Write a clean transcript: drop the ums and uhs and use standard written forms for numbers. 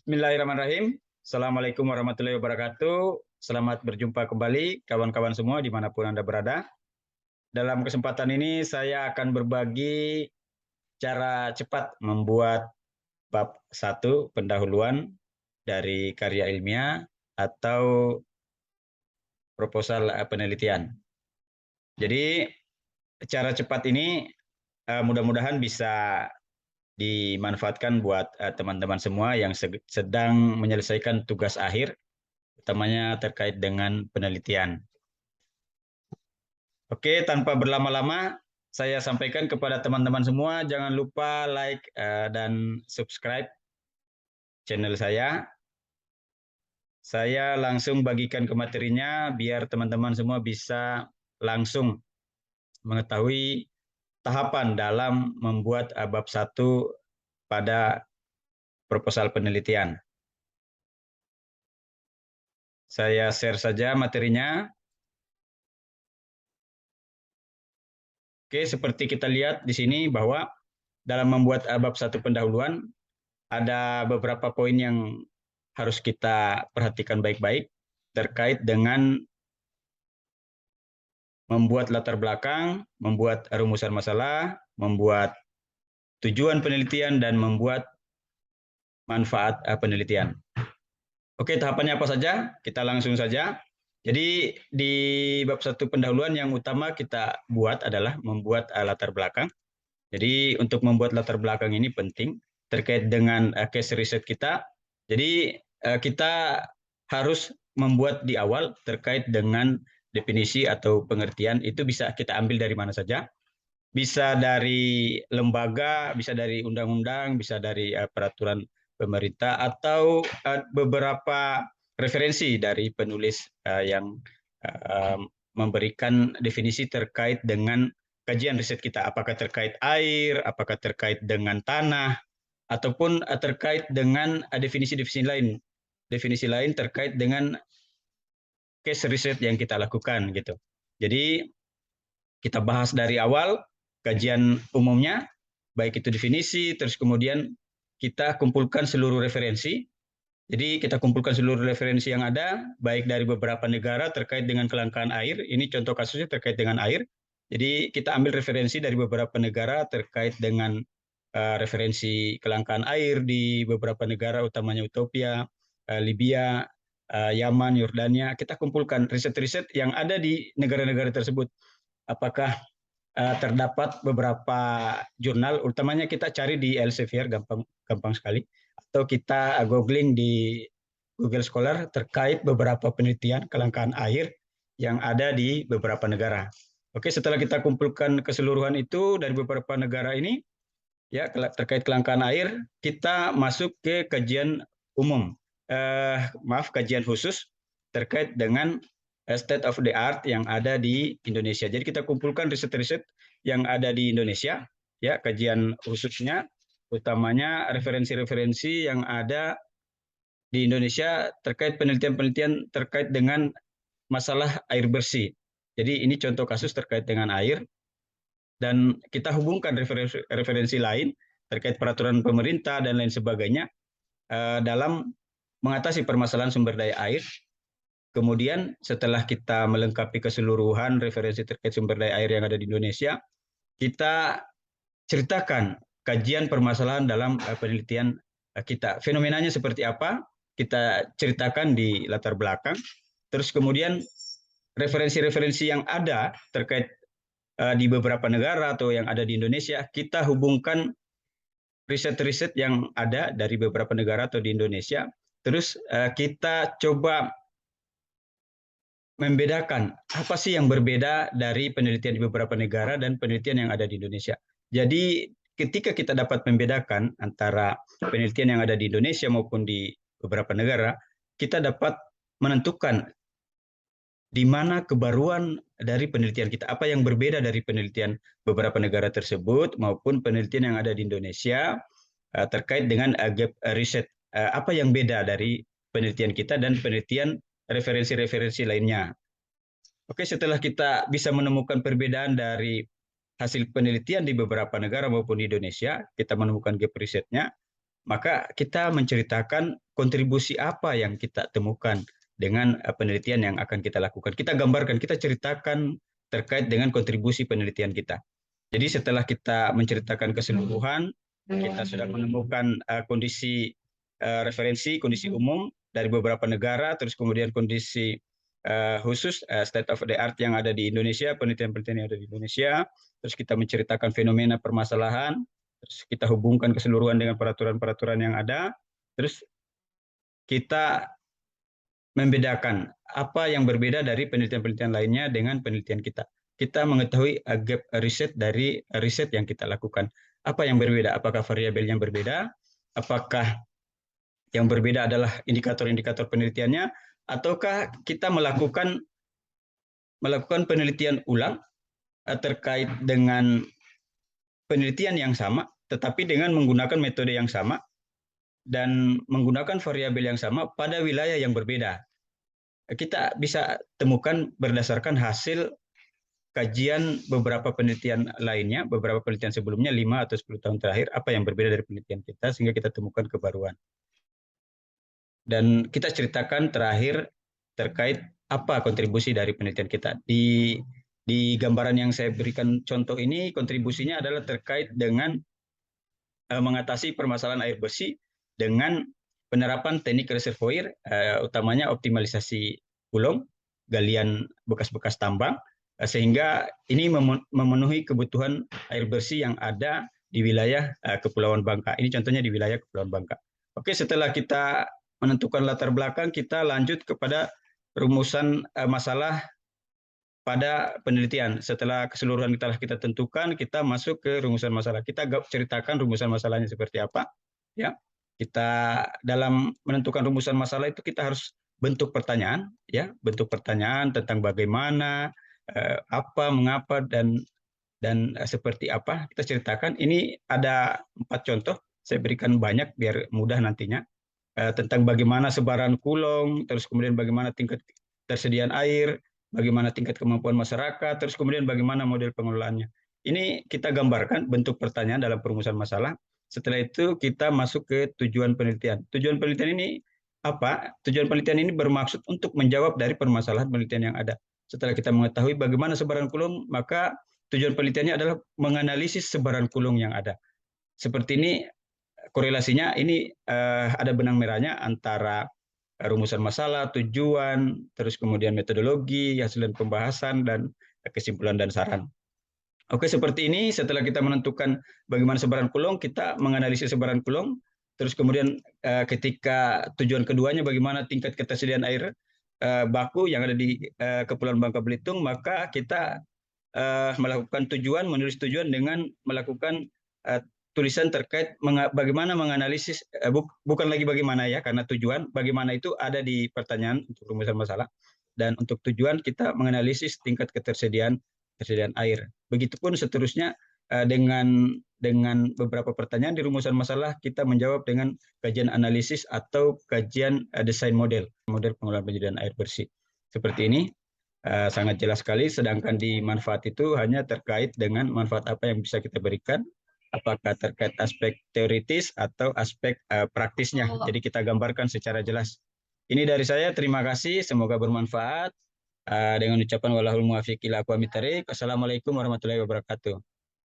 Bismillahirrahmanirrahim. Assalamualaikum warahmatullahi wabarakatuh. Selamat berjumpa kembali kawan-kawan semua dimanapun Anda berada. Dalam kesempatan ini saya akan berbagi cara cepat membuat bab 1 pendahuluan dari karya ilmiah atau proposal penelitian. Jadi cara cepat ini mudah-mudahan bisa dimanfaatkan buat teman-teman semua yang sedang menyelesaikan tugas akhir, utamanya terkait dengan penelitian. Oke, tanpa berlama-lama, saya sampaikan kepada teman-teman semua, jangan lupa like dan subscribe channel saya. Saya langsung bagikan ke materinya, biar teman-teman semua bisa langsung mengetahui tahapan dalam membuat bab 1 pada proposal penelitian. Saya share saja materinya. Oke, seperti kita lihat di sini bahwa dalam membuat bab 1 pendahuluan ada beberapa poin yang harus kita perhatikan baik-baik terkait dengan membuat latar belakang, membuat rumusan masalah, membuat tujuan penelitian, dan membuat manfaat penelitian. Oke, tahapannya apa saja? Kita langsung saja. Jadi di bab 1 pendahuluan yang utama kita buat adalah membuat latar belakang. Jadi untuk membuat latar belakang ini penting terkait dengan case riset kita. Jadi kita harus membuat di awal terkait dengan definisi atau pengertian, itu bisa kita ambil dari mana saja. Bisa dari lembaga, bisa dari undang-undang, bisa dari peraturan pemerintah, atau beberapa referensi dari penulis yang memberikan definisi terkait dengan kajian riset kita, apakah terkait air, apakah terkait dengan tanah, ataupun terkait dengan definisi lain terkait dengan case riset yang kita lakukan gitu. Jadi kita bahas dari awal kajian umumnya, baik itu definisi, terus kemudian kita kumpulkan seluruh referensi. Jadi kita kumpulkan seluruh referensi yang ada, baik dari beberapa negara terkait dengan kelangkaan air. Ini contoh kasusnya terkait dengan air. Jadi kita ambil referensi dari beberapa negara terkait dengan referensi kelangkaan air di beberapa negara, utamanya Ethiopia, Libya, Yaman, Yordania. Kita kumpulkan riset-riset yang ada di negara-negara tersebut. Apakah terdapat beberapa jurnal, utamanya kita cari di Elsevier, gampang sekali, atau kita googling di Google Scholar terkait beberapa penelitian kelangkaan air yang ada di beberapa negara. Oke, setelah kita kumpulkan keseluruhan itu dari beberapa negara ini, ya terkait kelangkaan air, kita masuk ke kajian umum, kajian khusus terkait dengan state of the art yang ada di Indonesia. Jadi kita kumpulkan riset-riset yang ada di Indonesia, ya kajian khususnya, utamanya referensi-referensi yang ada di Indonesia terkait penelitian-penelitian terkait dengan masalah air bersih. Jadi ini contoh kasus terkait dengan air, dan kita hubungkan referensi lain terkait peraturan pemerintah dan lain sebagainya dalam mengatasi permasalahan sumber daya air. Kemudian setelah kita melengkapi keseluruhan referensi terkait sumber daya air yang ada di Indonesia, kita ceritakan kajian permasalahan dalam penelitian kita. Fenomenanya seperti apa, kita ceritakan di latar belakang. Terus kemudian referensi-referensi yang ada terkait di beberapa negara atau yang ada di Indonesia, kita hubungkan riset-riset yang ada dari beberapa negara atau di Indonesia. Terus kita coba membedakan apa sih yang berbeda dari penelitian di beberapa negara dan penelitian yang ada di Indonesia. Jadi ketika kita dapat membedakan antara penelitian yang ada di Indonesia maupun di beberapa negara, kita dapat menentukan di mana kebaruan dari penelitian kita, apa yang berbeda dari penelitian beberapa negara tersebut maupun penelitian yang ada di Indonesia terkait dengan gap riset, apa yang beda dari penelitian kita dan penelitian referensi-referensi lainnya. Oke, setelah kita bisa menemukan perbedaan dari hasil penelitian di beberapa negara maupun di Indonesia, kita menemukan gap risetnya, maka kita menceritakan kontribusi apa yang kita temukan dengan penelitian yang akan kita lakukan. Kita gambarkan, kita ceritakan terkait dengan kontribusi penelitian kita. Jadi setelah kita menceritakan keseluruhan, kita sudah menemukan kondisi referensi, kondisi umum dari beberapa negara, terus kemudian kondisi khusus state of the art yang ada di Indonesia, penelitian-penelitian yang ada di Indonesia, terus kita menceritakan fenomena permasalahan, terus kita hubungkan keseluruhan dengan peraturan-peraturan yang ada, terus kita membedakan apa yang berbeda dari penelitian-penelitian lainnya dengan penelitian kita. Kita mengetahui gap riset dari riset yang kita lakukan. Apa yang berbeda? Apakah variabel yang berbeda? Apakah yang berbeda adalah indikator-indikator penelitiannya? Ataukah kita melakukan penelitian ulang terkait dengan penelitian yang sama, tetapi dengan menggunakan metode yang sama dan menggunakan variabel yang sama pada wilayah yang berbeda. Kita bisa temukan berdasarkan hasil kajian beberapa penelitian lainnya, beberapa penelitian sebelumnya 5 atau 10 tahun terakhir, apa yang berbeda dari penelitian kita sehingga kita temukan kebaruan. Dan kita ceritakan terakhir terkait apa kontribusi dari penelitian kita. Di gambaran yang saya berikan contoh ini, kontribusinya adalah terkait dengan mengatasi permasalahan air bersih dengan penerapan teknik reservoir, utamanya optimalisasi kulong, galian bekas-bekas tambang, sehingga ini memenuhi kebutuhan air bersih yang ada di wilayah Kepulauan Bangka. Ini contohnya di wilayah Kepulauan Bangka. Oke, setelah kita menentukan latar belakang, kita lanjut kepada rumusan masalah pada penelitian. Setelah keseluruhan kita tentukan, kita masuk ke rumusan masalah. Kita ceritakan rumusan masalahnya seperti apa. Ya, kita dalam menentukan rumusan masalah itu kita harus bentuk pertanyaan, ya, bentuk pertanyaan tentang bagaimana, apa, mengapa, dan seperti apa. Kita ceritakan. Ini ada 4 contoh. Saya berikan banyak biar mudah nantinya. Tentang bagaimana sebaran kulong, terus kemudian bagaimana tingkat tersediaan air, bagaimana tingkat kemampuan masyarakat, terus kemudian bagaimana model pengelolaannya. Ini kita gambarkan bentuk pertanyaan dalam perumusan masalah. Setelah itu kita masuk ke tujuan penelitian. Tujuan penelitian ini apa? Tujuan penelitian ini bermaksud untuk menjawab dari permasalahan penelitian yang ada. Setelah kita mengetahui bagaimana sebaran kulung, maka tujuan penelitiannya adalah menganalisis sebaran kulung yang ada. Seperti ini korelasinya, ini ada benang merahnya antara rumusan masalah, tujuan, terus kemudian metodologi, hasil dan pembahasan, dan kesimpulan dan saran. Oke, seperti ini. Setelah kita menentukan bagaimana sebaran kulong, kita menganalisis sebaran kulong. Terus kemudian ketika tujuan keduanya bagaimana tingkat ketersediaan air baku yang ada di Kepulauan Bangka Belitung, maka kita melakukan menulis tujuan dengan melakukan tulisan terkait bagaimana menganalisis, bukan lagi bagaimana ya, karena tujuan, bagaimana itu ada di pertanyaan untuk rumusan masalah, dan untuk tujuan kita menganalisis tingkat ketersediaan air. Begitupun seterusnya dengan beberapa pertanyaan di rumusan masalah, kita menjawab dengan kajian analisis atau kajian desain model pengelolaan penyediaan air bersih. Seperti ini. Sangat jelas sekali, sedangkan di manfaat itu hanya terkait dengan manfaat apa yang bisa kita berikan, apakah terkait aspek teoritis atau aspek praktisnya. Jadi kita gambarkan secara jelas. Ini dari saya, terima kasih, semoga bermanfaat. Dengan ucapan wallahul muwaffiq ila aqwamit thoriq. Assalamualaikum warahmatullahi wabarakatuh.